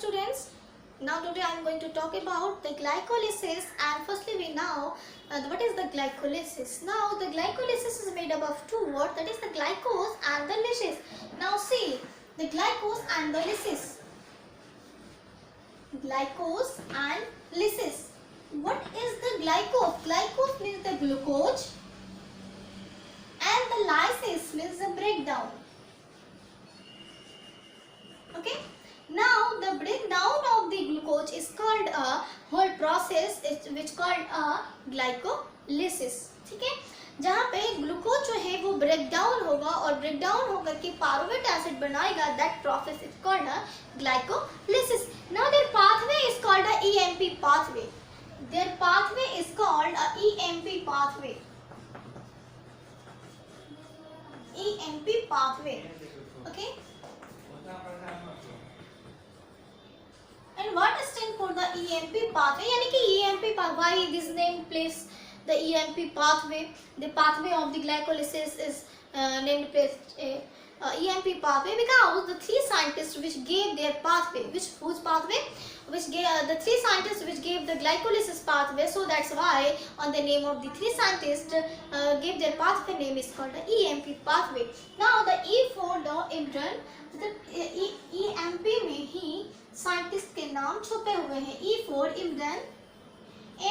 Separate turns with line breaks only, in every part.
students. Now today I am going to talk about the glycolysis, and firstly we know what is the glycolysis. Now the glycolysis is made up of two words, that is the glycose and the lysis. Now see the glycose and the lysis. Glycose and lysis. What is the glycose? Glycose means the glucose and the lysis means the breakdown. Okay. Now the breakdown of the glucose is called a whole process which called a glycolysis. ठीक है, जहाँ पे glucose जो है वो breakdown होगा और breakdown होकर के पारुवेट एसिड बनाएगा. That process is called a glycolysis. Now their pathway is called a EMP pathway. Their pathway is called a EMP pathway. EMP pathway. Okay. And what stands for the EMP pathway? यानी कि EMP why this name place the EMP pathway? The pathway of the glycolysis is named EMP pathway because the three scientists which gave their pathway, whose pathway? Which gave the three scientists which gave the glycolysis pathway. So that's why on the name of the three scientists gave their pathway name is called the EMP pathway. Now the E4 the intern the EMP में ही scientist के नाम छुपे हुए हैं. E4 इम्रन,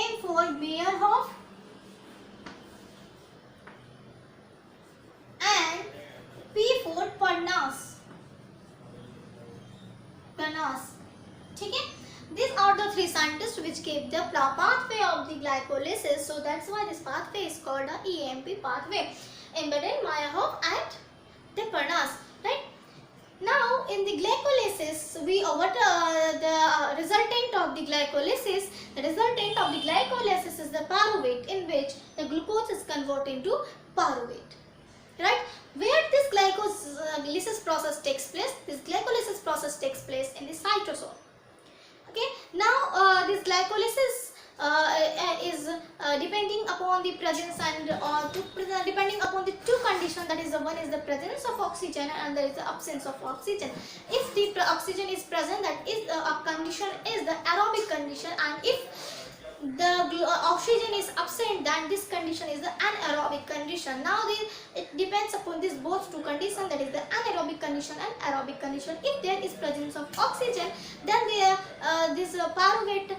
M4 मेयरहोफ and P4 परनास. ठीक है, these are the three scientists which gave the pathway of the glycolysis. So that's why this pathway is called the EMP pathway. Embedded, Meyerhof and the Parnas. Right? Now in the glycolysis, the resultant of the glycolysis? The resultant of the glycolysis is the pyruvate, in which the glucose is converted into pyruvate. Right? Where this glycolysis process takes place? This glycolysis process takes place in the cytosol. Okay. Now this glycolysis is depending upon the presence and depending upon the two conditions, that is the one is the presence of oxygen and there is the absence of oxygen. If the oxygen is present, that is a condition is the aerobic condition, and if the oxygen is absent, then this condition is the anaerobic condition. Now it depends upon these both two conditions, that is the anaerobic condition and aerobic condition. If there is presence of oxygen, then this pyruvate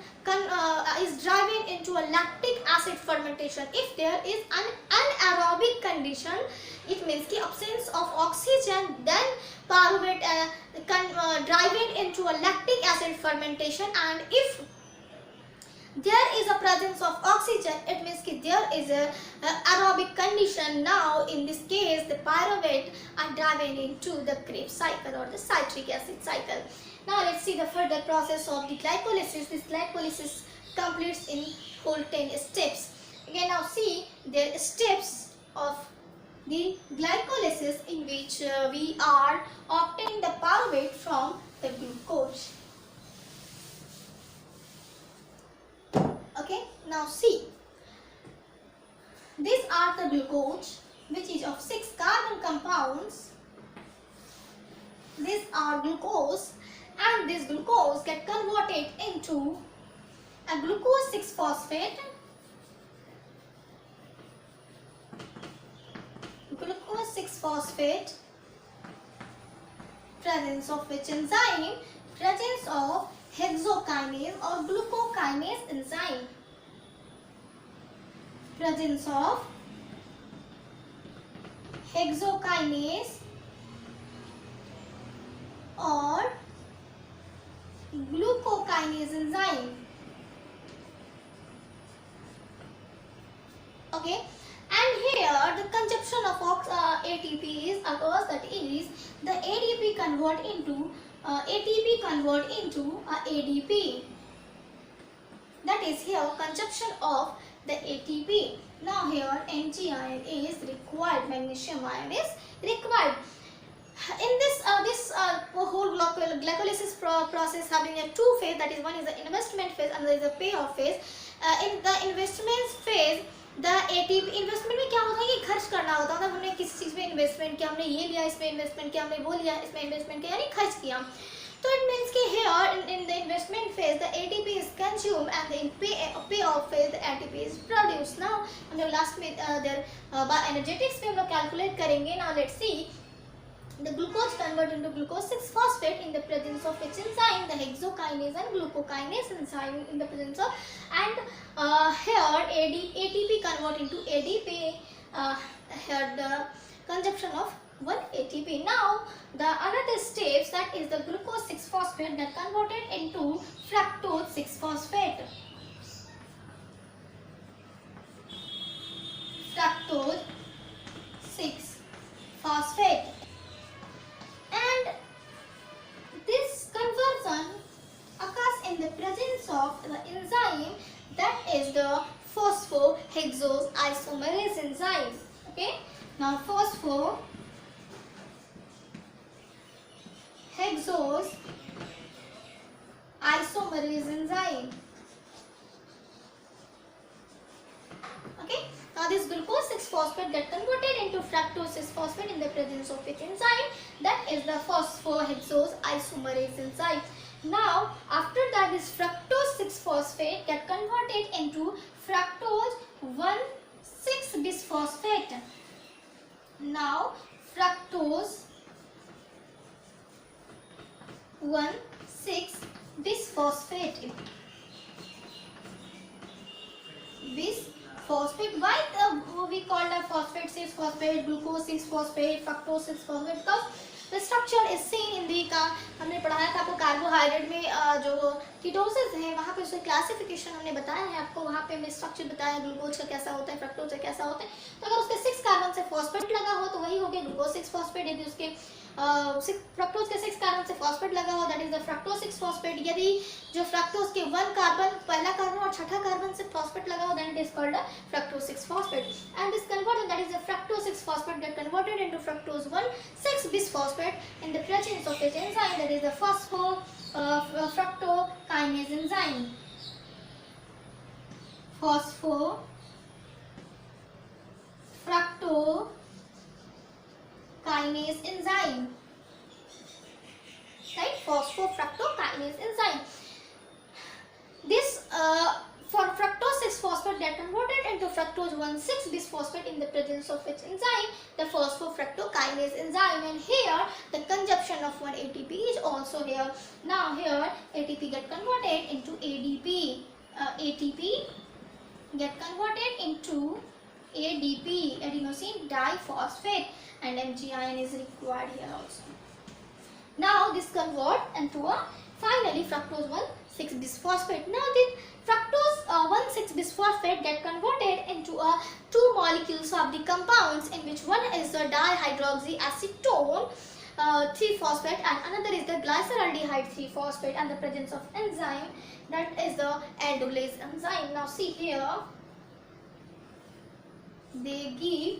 is driven into a lactic acid fermentation. If there is an anaerobic condition, it means the absence of oxygen, then pyruvate driven into a lactic acid fermentation, and if there is a presence of oxygen, it means that there is a aerobic condition. Now in this case the pyruvate are driven into the Krebs cycle or the citric acid cycle. Now let's see the further process of the glycolysis. This glycolysis completes in whole 10 steps. Again, now see the steps of the glycolysis in which we are obtaining the pyruvate from the glucose. Okay, now see, these are the glucose which is of 6 carbon compounds. These are glucose, and this glucose get converted into a glucose 6-phosphate, presence of which enzyme? Presence of hexokinase or glucokinase enzyme. Presence of hexokinase or glucokinase enzyme. Okay, and here the consumption of ATP is occurs, that is the ADP convert into ATP convert into ADP. That is here consumption of the ATP. Now here Mg ion is required, magnesium ion is required. In this whole glycolysis process having a two phase, that is one is the investment phase and there is a payoff phase. In the investment phase, the ATP investment में क्या होता है कि खर्च करना होता है. हमने किसी चीज़ में इन्वेस्टमेंट किया, हमने ये लिया इसमें इन्वेस्टमेंट किया, हमने वो लिया इसमें इन्वेस्टमेंट किया, यानी खर्च किया. So it means कि here in phase, the ATP is consumed, and in payoff phase, the ATP is produced. Now, हम लोग लास्ट में bioenergetics में हम लोग कैलकुलेट करेंगे. Now let's see. The glucose converted into glucose 6-phosphate in the presence of which enzyme? The hexokinase and glucokinase enzyme in the presence of, and here ATP convert into ADP. Here the consumption of 1 ATP. Now the another steps, that is the glucose 6-phosphate that converted into fructose 6-phosphate. Fructose 6-phosphate. And this conversion occurs in the presence of the enzyme, that is the phosphohexose isomerase enzyme. Okay, now phosphohexose isomerase enzyme. Okay, now this glucose 6-phosphate get converted into fructose 6-phosphate in the presence of which enzyme? That is the phosphohexose isomerase enzyme. Now after that, this fructose 6-phosphate get converted into fructose 1,6-bisphosphate. Now fructose 1,6-bisphosphate. Bisphosphate. Why we call the phosphate 6-phosphate, glucose 6-phosphate, fructose 6-phosphate? Because the structure is seen in the हमने पढ़ाया था आपको carbohydrate में जो ketosis है वहाँ पे उसका क्लासिफिकेशन हमने बताया है आपको. वहाँ पे हमने स्ट्रक्चर बताया ग्लूकोज का कैसा होता है, फ्रक्टोज का कैसा होता है. तो अगर उसके 6 कार्बन से फॉस्फेट लगा हो तो वही हो गया ग्लूकोज 6-phosphate. यदि उसके फ्रक्टोज के 6 कार्बन से फॉस्फेट लगा हो, that is the fructose 6-phosphate. यदि जो फ्रक्टोज के 1 कार्बन, पहला कार्बन और छठा कार्बन से फॉस्फेट लगा हो, then it is called a fructose 6-phosphate. And this conversion, that is the fructose 6-phosphate, get converted into fructose 1,6-bisphosphate in the presence of its enzyme, that is the fructokinase enzyme. Phosphofructokinase enzyme. Right? Phosphofructokinase enzyme. This for fructose 6-phosphate get converted into fructose 1,6-bisphosphate in the presence of its enzyme, the phosphofructokinase enzyme. And here the consumption of 1 ATP is also here. Now here ATP get converted into ADP. ATP get converted into ADP, adenosine diphosphate, and MgIN is required here also. Now this convert into a finally fructose 1,6-bisphosphate. Now the fructose 1,6-bisphosphate get converted into a 2 molecules of the compounds, in which one is the dihydroxyacetone 3-phosphate and another is the glyceraldehyde 3-phosphate, and the presence of enzyme, that is the aldolase enzyme. Now see here, they give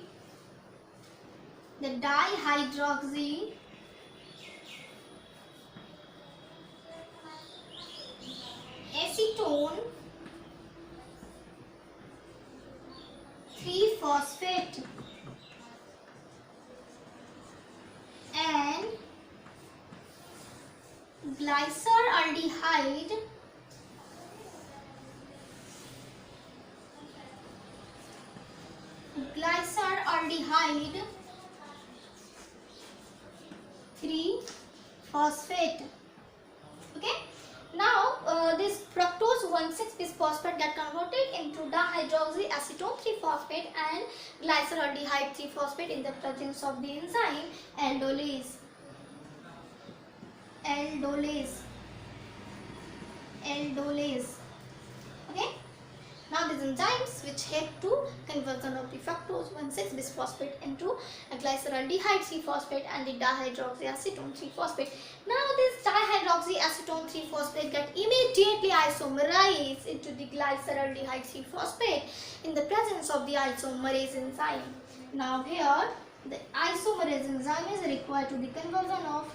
the dihydroxyacetone 3-phosphate and glyceraldehyde 3-phosphate. Okay. Now this fructose 1,6-bisphosphate get converted into dihydroxyacetone 3-phosphate and glyceraldehyde 3-phosphate in the presence of the enzyme aldolase. Okay. Now these enzymes which help to conversion of the fructose 1,6-bisphosphate into a glyceraldehyde 3-phosphate and the dihydroxyacetone 3-phosphate. Now this dihydroxyacetone 3-phosphate get immediately isomerized into the glyceraldehyde 3-phosphate in the presence of the isomerase enzyme. Now here the isomerase enzyme is required to the conversion of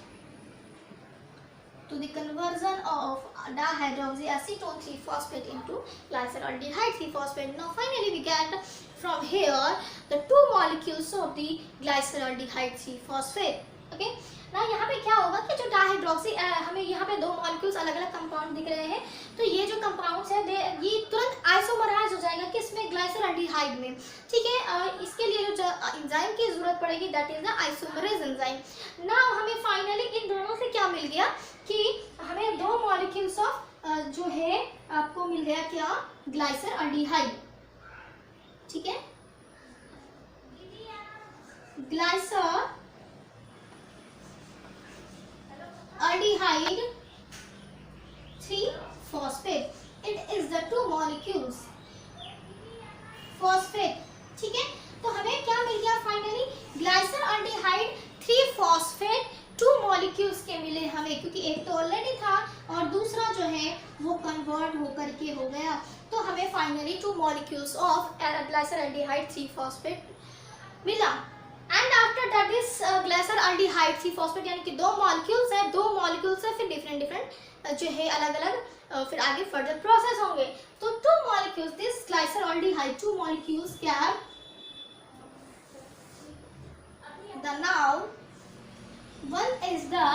dihydroxyacetone 3-phosphate into glyceraldehyde 3-phosphate. Now finally we get from here the 2 molecules of the glyceraldehyde 3-phosphate. Okay. ना यहाँ पे क्या होगा कि जो dihydroxy हमें यहाँ पे 2 मॉलिक्यूल्स अलग अलग कंपाउंड दिख रहे हैं, तो ये जो कंपाउंड्स है ये तुरंत आइसोमराइज हो जाएगा किसमें, ग्लाइसरल्डिहाइड में। ठीक है, इसके लिए जो एंजाइम की जरूरत पड़ेगी that is the isomerase enzyme. Now हमें फाइनली इन दोनों से क्या मिल गया कि हमें दो मॉलिक्यूल्स ऑफ जो है आपको मिल गया क्या, ग्लाइसरल्डिहाइड। ठीक है, glyceraldehyde 3-phosphate, it is the two molecules phosphate। ठीक है, तो हमें क्या मिल गया फाइनली, ग्लाइसरल्डिहाइड 3-phosphate 2 मॉलिक्यूल्स के मिले हमें, क्योंकि एक तो ऑलरेडी था और दूसरा जो है वो कन्वर्ट होकर के हो गया, तो हमें finally 2 molecules of glyceraldehyde 3-phosphate मिला। And after that is glyceraldehyde 3-phosphate यानी कि 2 मॉलिक्यूल्स है, 2 मॉलिक्यूल्स है, फिर डिफरेंट जो है अलग अलग फिर आगे फर्दर प्रोसेस होंगे। तो 2 molecules, this glyceraldehyde 2 molecules carry the now one is the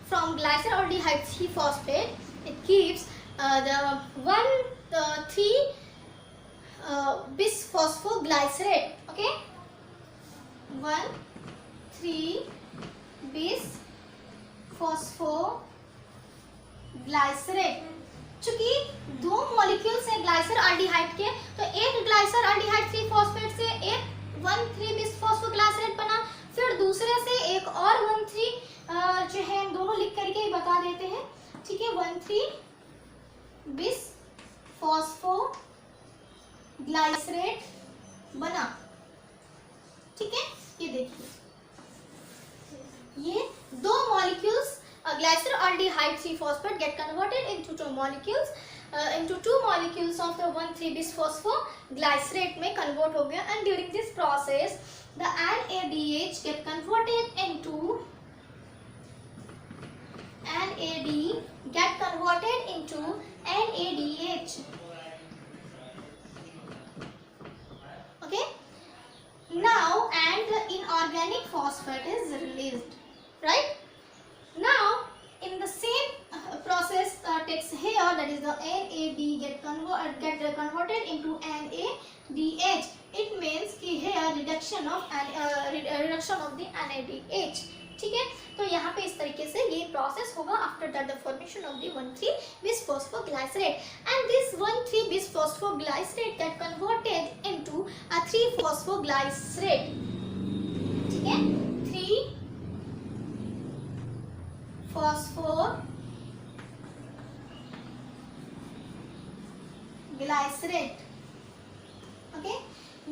from glyceraldehyde 3-phosphate, it keeps the 1,3 bisphosphoglycerate, okay, 1,3 bisphosphoglycerate। चूंकि 2 मॉलिक्यूल्स है ग्लाइसरल्डिहाइड के, तो एक ग्लाइसरल्डिहाइड 3-phosphate से एक 1,3 bisphosphoglycerate बना, फिर दूसरे से एक और 1,3 जो है हम दोनों लिख करके ही बता देते हैं। ठीक है, 1,3 bisphosphoglycerate बना। ठीक है, ये देखिए ये 2 molecules glyceraldehyde 3-phosphate get converted into 2 molecules into 2 molecules of the 1,3 bisphosphoglycerate में convert हो गया, and during this process the NADH get converted into NADH। Okay, now and the inorganic phosphate is released, right? Now in the same process takes here, that is the NAD get converted into NADH। it means कि here reduction of the NADH। ठीक है, तो यहाँ पे इस तरीके से ये प्रोसेस होगा after that the formation of the 1,3 bisphosphoglycerate, and this 1,3 bisphosphoglycerate get converted into a 3-phosphoglycerate। ठीक है, 3-phosphoglycerate। Okay,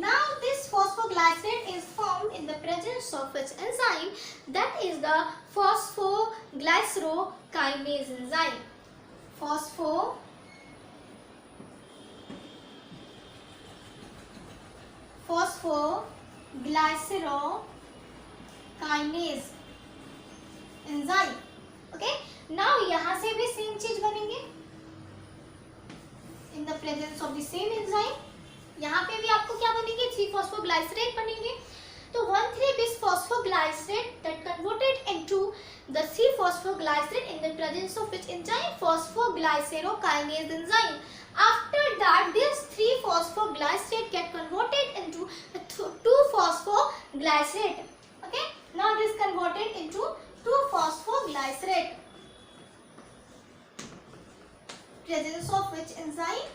now this phosphoglycerate is formed in the presence of its enzyme, that is the phosphoglycerokinase enzyme। phosphoglycerokinase enzyme। okay, now यहाँ से भी same चीज बनेंगे in the presence of the same enzyme। यहाँ पे भी आपको क्या बनेंगे, 3-phosphoglycerate बनेंगे। तो 1,3 bisphosphoglycerate that converted into the 3-phosphoglycerate in the presence of which enzyme, phosphoglycerokinase enzyme। After that this 3-phosphoglycerate get converted into 2-phosphoglycerate। okay, now this converted into 2-phosphoglycerate, presence of which enzyme,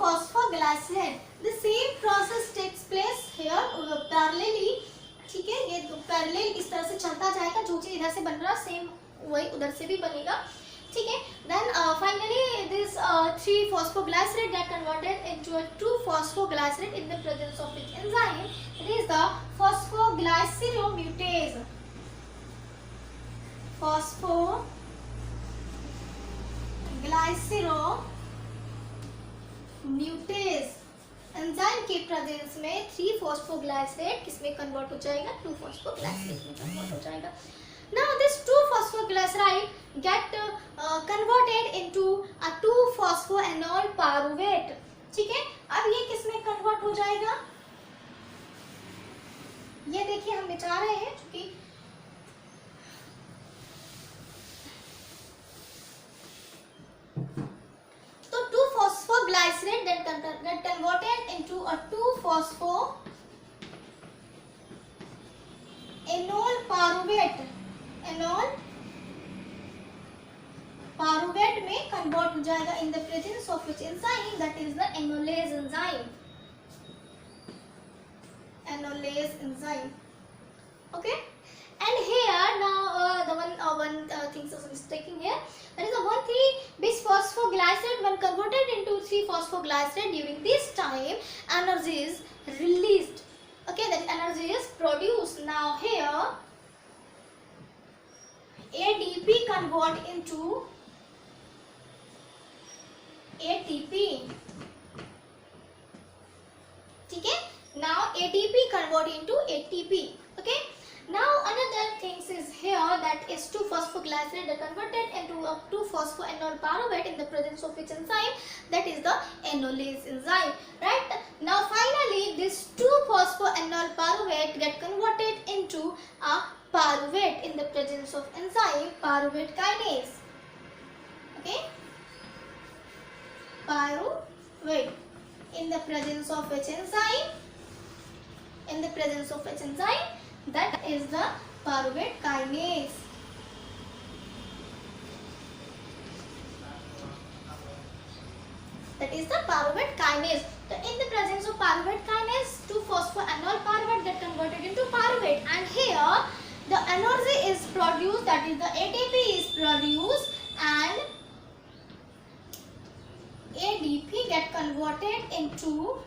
phosphoglycerate। The same process takes place here parallelly। ठीक है, ये parallel इस तरह से चलता जाएगा, जो चीज इधर से बन रहा सेम वही उधर से भी बनेगा। ठीक है, then finally this 3-phosphoglycerate get converted into a 2-phosphoglycerate in the presence of which enzyme, it is the phosphoglyceromutase। phosphoglyceromutase enzyme के प्रेजेंस में 3-phosphoglycerate किसमें कन्वर्ट हो जाएगा, 2-phosphoglycerate में कन्वर्ट हो जाएगा। Now this 2-phosphoglycerate get converted into a 2-phosphoenol pyruvate। ठीक है, अब ये किसमें कन्वर्ट हो जाएगा, ये देखिए हम मिटा रहे हैं क्योंकि तो 2-phosphoglycerate that get converted into a 2-phosphoenol pyruvate. Enol pyruvate में convert हो जाएगा in the presence of which enzyme, that is the enolase enzyme. Enolase enzyme. Okay. And here now the one thing is mistaken here. That is a 1,3-bisphosphoglycerate when converted into 3-phosphoglycerate. During this time, energy is released. Okay, that energy is produced. Now here, ADP convert into ATP. ठीक है? Now ATP convert into ATP. Okay. Now another things is here, that is 2-phosphoglycerate that converted into a 2-phosphoenol pyruvate in the presence of which enzyme, that is the enolase enzyme, right? Now finally this 2-phosphoenol pyruvate get converted into a pyruvate in the presence of enzyme pyruvate kinase. Okay, pyruvate in the presence of which enzyme, that is the pyruvate kinase. That is the pyruvate kinase. So in the presence of pyruvate kinase, 2-phosphoenol pyruvate get converted into pyruvate, and here the energy is produced, that is the ATP is produced, and ADP get converted into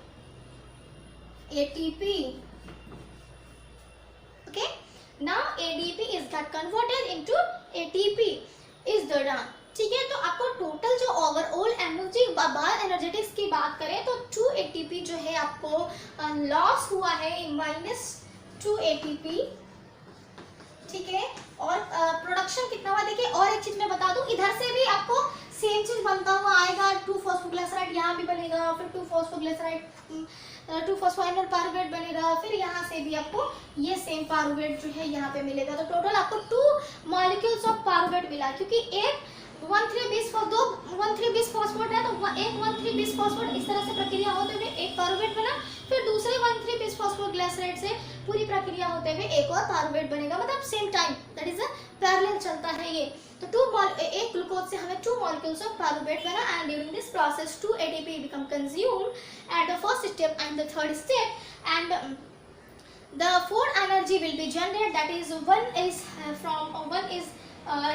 ATP. Okay, now ADP is got converted into ATP is the done. ठीक है, तो आपको total जो overall energy bar energetics की बात करें तो 2 ATP जो है आपको लॉस हुआ है -2 ATP. ठीक है, और प्रोडक्शन कितना हुआ देखिए. और एक चीज मैं बता दूं, इधर से भी आपको सेम चीज बनता हुआ आएगा. 2-phosphoglycerate यहाँ भी बनेगा, फिर 2-phosphoenol pyruvate बनेगा, फिर यहाँ से भी आपको ये सेम पारुवेट जो है यहाँ पे मिलेगा. तो टोटल आपको 2 मॉलिक्यूल्स ऑफ पारुवेट मिला, क्योंकि एक 1,3-bisphosphate है, तो एक 1,3-bisphosphate इस तरह से प्रक्रिया होते हुए एक पारुवेट बना, फिर दूसरे 1,3-bisphosphoglycerate से पूरी प्रक्रिया होते हुए एक और पारुवेट बनेगा, मतलब same time, that is a parallel चलता है ये. तो एक ग्लूकोज से हमें 2 molecules of pyruvate बना, and during this process 2 ATP become consumed at the first step and the third step, and the fourth energy will be generated, that is one is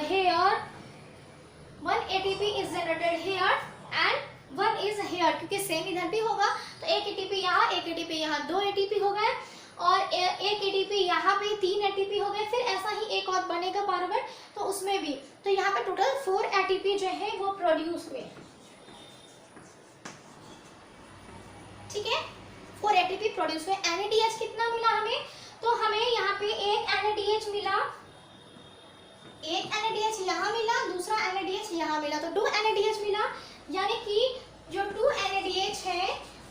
here, 1 ATP is generated here and 1 is here, क्योंकि same इधर भी होगा तो एक ATP यहाँ, एक ATP यहाँ, 2 ATP हो गए, और एक ATP यहाँ पे 3 ATP हो गए, फिर ऐसा ही एक और बनेगा पारुवेट, तो उसमें भी, तो यहाँ पे टोटल 4 ATP जो है वो प्रोड्यूस हुए. ठीक है, 4 ATP प्रोड्यूस हुए. NADH कितना मिला हमें, तो हमें यहाँ पे एक NADH मिला, एक NADH यहाँ मिला, दूसरा NADH यहाँ मिला, तो 2 NADH मिला. यानी कि जो 2 NADH है,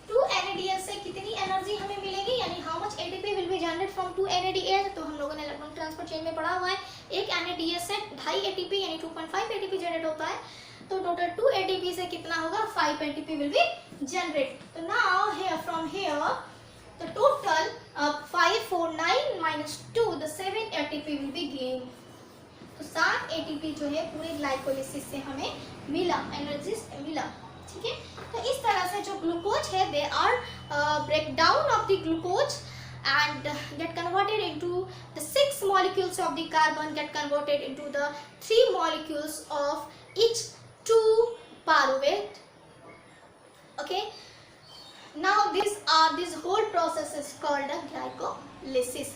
2 NADH से कितनी एनर्जी हमें मिलेगी, यानी how much ATP will be generate from 2 NADH. तो हम लोगों ने इलेक्ट्रॉन ट्रांसपोर्ट चेन में पढ़ा हुआ है, एक NADH से 2.5 ATP यानी 2.5 ATP जनरेट होता है, तो टोटल 2 ATP से कितना होगा, 5 ATP विल बी जनरेट. तो now here from here the total 5 4 9 -2 the 7 ATP will be gain. तो 7 ATP जो है पूरे ग्लाइकोलिसिस से हमें मिला, एनर्जी मिला. ठीक है, तो इस तरह से जो ग्लूकोज है, they are break down of the glucose and get converted into the 6 molecules of the carbon get converted into the 3 molecules of each 2 pyruvate. Okay, now this whole process is called a glycolysis.